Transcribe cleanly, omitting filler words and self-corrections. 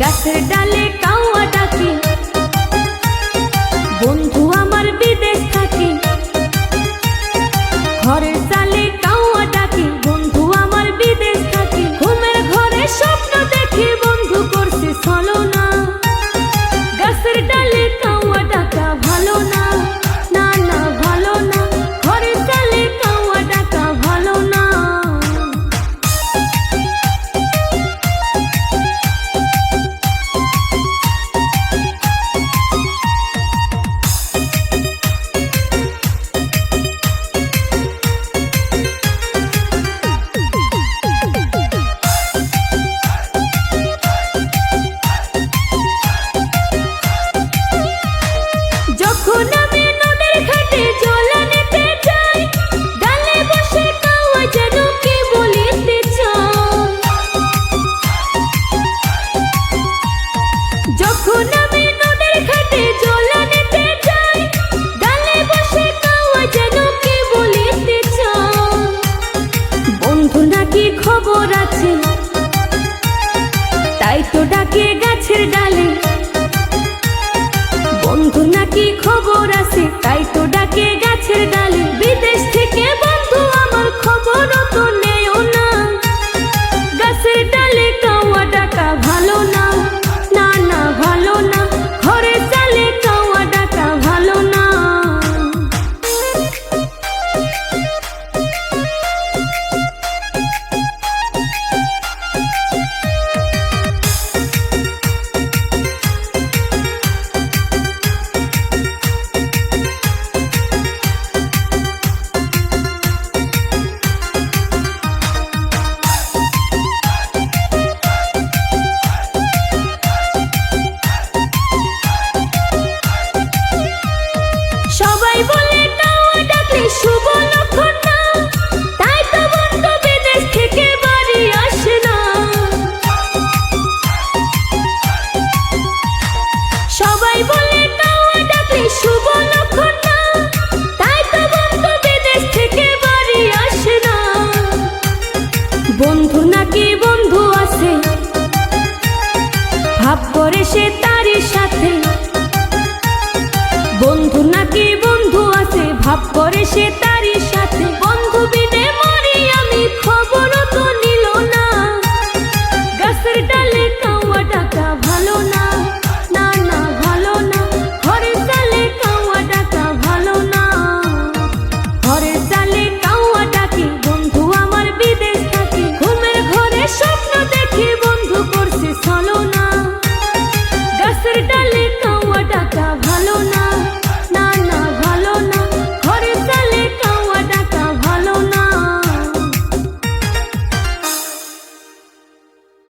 গাছের ডালে কাউয়া ডাকে, বন্ধু আমার বিদেশ থাকে। ঘরের চালে কাউয়া ডাকে, বন্ধু আমার বিদেশ থাকে। ঘুমের ঘরে স্বপ্ন দেখি, বন্ধু করছে ছলনা। গাছের ডালে কাউয়া ডাকা ভালো না, না না ভালো না। ঘরের চালে কাউয়া ডাকা ভালো না। যখন আমি নদীর ঘাটে জল আনতে যাই, ডালে বসে কাউয়া যেন কি বলিতে চায়। যখন আমি নদীর ঘাটে জল আনতে যাই, ডালে বসে কাউয়া যেন কি বলিতে চায়। বন্ধু নাকি খবর আছে, তাই তো ডাকে গাছের ডালে। বন্ধু নাকি খবর আছে, তাই তো ডাকে গাছের ডালে। বিদেশ থেকে বন্ধু আমার খবর তো নেও না। গাছের ডালে কাউয়া ডাকা ভালো না, না না ভালো না। ঘরের চালে কাউয়া ডাকা ভালো না। সবাই বলে কাউয়া ডাকলে শুভ লক্ষণ না, তাই তো বন্ধু বিদেশ থেকে বাড়ি আসে না। সবাই বলে কাউয়া ডাকলে শুভ লক্ষণ না, তাই তো বন্ধু বিদেশ থেকে বাড়ি আসে না। বন্ধু নাকি বন্ধু আছে, ভাব করে সে তারই সাথে। বন্ধু নাকি বন্ধু আছে, ভাব করে সে তারই সাথে। বন্ধু